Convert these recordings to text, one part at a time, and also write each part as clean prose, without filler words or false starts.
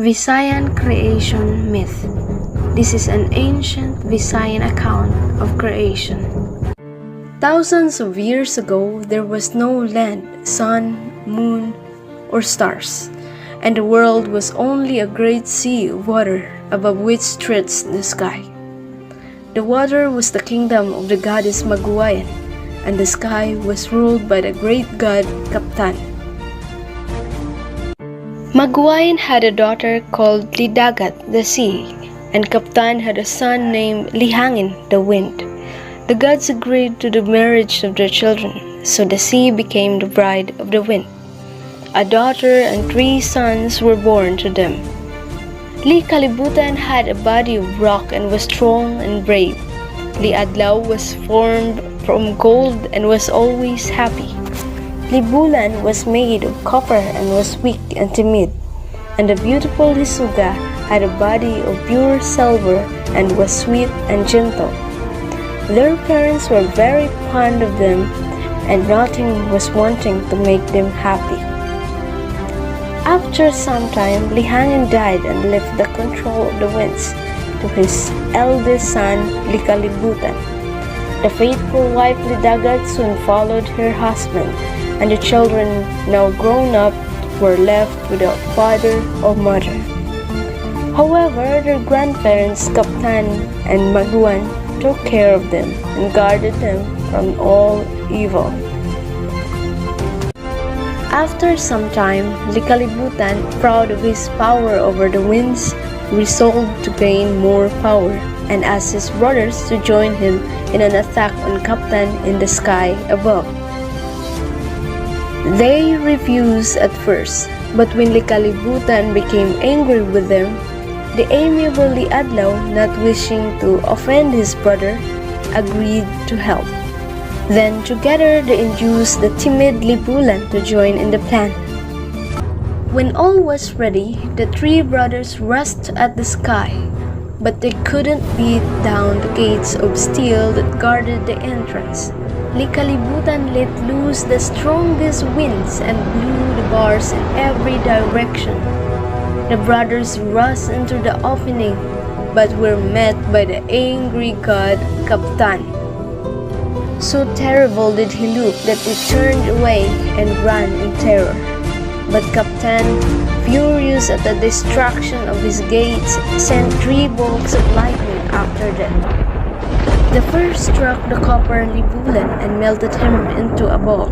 Visayan creation myth. This is an ancient Visayan account of creation. Thousands of years ago, there was no land, sun, moon, or stars, and the world was only a great sea of water above which stretched the sky. The water was the kingdom of the goddess Maguwayan, and the sky was ruled by the great god Kaptan. Maguwayan had a daughter called Lidagat, the sea, and Kaptan had a son named Lihangin, the wind. The gods agreed to the marriage of their children, so the sea became the bride of the wind. A daughter and 3 sons were born to them. Li Kalibutan had a body of rock and was strong and brave. Li Adlaw was formed from gold and was always happy. Libulan was made of copper and was weak and timid. And the beautiful Lisuga had a body of pure silver and was sweet and gentle. Their parents were very fond of them, and nothing was wanting to make them happy. After some time, Lihangin died and left the control of the winds to his eldest son, Likalibutan. The faithful wife Lidagat soon followed her husband, and the children, now grown up, were left without father or mother. However, their grandparents, Kaptan and Maguwan, took care of them and guarded them from all evil. After some time, Likalibutan, proud of his power over the winds, resolved to gain more power and asked his brothers to join him in an attack on Kaptan in the sky above. They refused at first, but when Likalibutan became angry with them, the amiable Liadlaw, not wishing to offend his brother, agreed to help. Then together they induced the timid Libulan to join in the plan. When all was ready, the 3 brothers rushed at the sky, but they couldn't beat down the gates of steel that guarded the entrance. Likalibutan let loose the strongest winds and blew the bars in every direction. The brothers rushed into the opening, but were met by the angry god Kaptan. So terrible did he look that they turned away and ran in terror. But Kaptan, furious at the destruction of his gates, sent 3 bolts of lightning after them. The first struck the copper Libulan and melted him into a ball.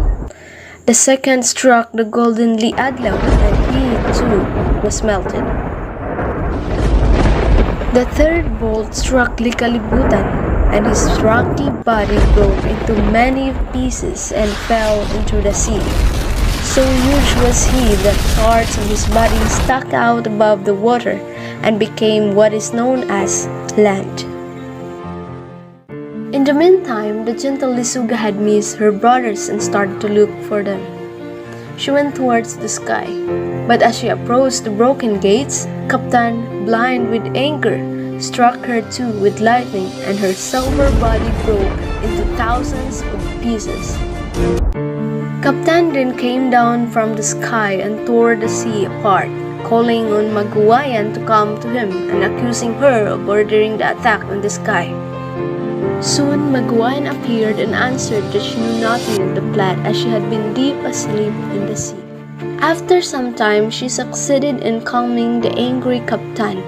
The second struck the golden Liadlaw, and he too was melted. The third bolt struck Likalibutan, and his rocky body broke into many pieces and fell into the sea. So huge was he that parts of his body stuck out above the water and became what is known as land. In the meantime, the gentle Lisuga had missed her brothers and started to look for them. She went towards the sky, but as she approached the broken gates, Kaptan, blind with anger, struck her too with lightning, and her silver body broke into thousands of pieces. Kaptan then came down from the sky and tore the sea apart, calling on Maguwayan to come to him and accusing her of ordering the attack on the sky. Soon Maguwayan appeared and answered that she knew nothing of the plot, as she had been deep asleep in the sea. After some time, she succeeded in calming the angry Kaptan.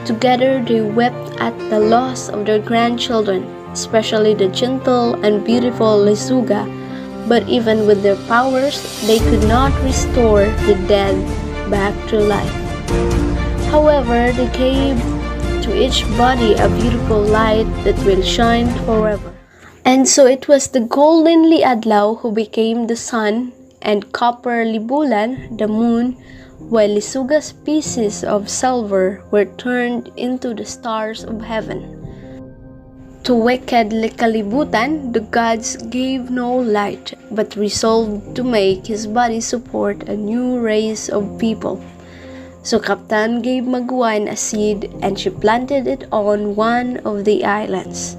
Together they wept at the loss of their grandchildren, especially the gentle and beautiful Lisuga, but even with their powers, they could not restore the dead back to life. However, they gave to each body a beautiful light that will shine forever. And so it was the golden Liadlaw who became the sun, and copper Libulan the moon, while Lisuga's pieces of silver were turned into the stars of heaven. To wicked Likalibutan, the gods gave no light, but resolved to make his body support a new race of people. So Kaptan gave Maguwayan a seed, and she planted it on one of the islands.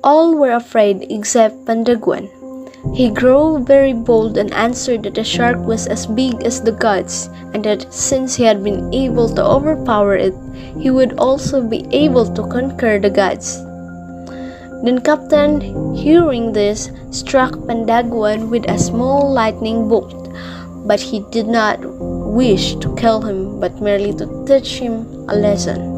All were afraid except Pandaguan. He grew very bold and answered that the shark was as big as the gods, and that since he had been able to overpower it, he would also be able to conquer the gods. Then Captain, hearing this, struck Pandaguan with a small lightning bolt, but he did not wish to kill him, but merely to teach him a lesson.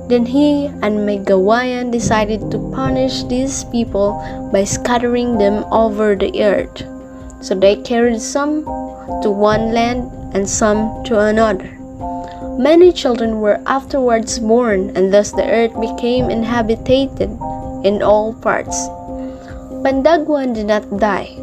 Then he and Visayan decided to punish these people by scattering them over the earth. So they carried some to one land and some to another. Many children were afterwards born, and thus the earth became inhabited in all parts. Pandaguan did not die.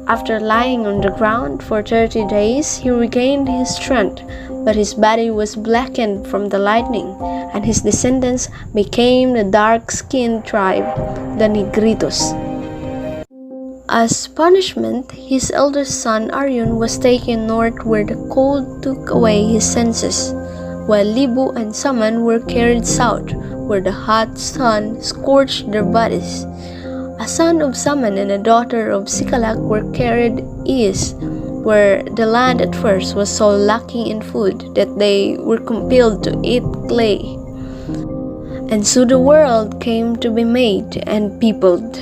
After lying on the ground for 30 days, he regained his strength, but his body was blackened from the lightning, and his descendants became the dark-skinned tribe, the Negritos. As punishment, his eldest son Arjun was taken north where the cold took away his senses, while Libu and Saman were carried south where the hot sun scorched their bodies. A son of Saman and a daughter of Sikalak were carried east, where the land at first was so lacking in food that they were compelled to eat clay. And so the world came to be made and peopled.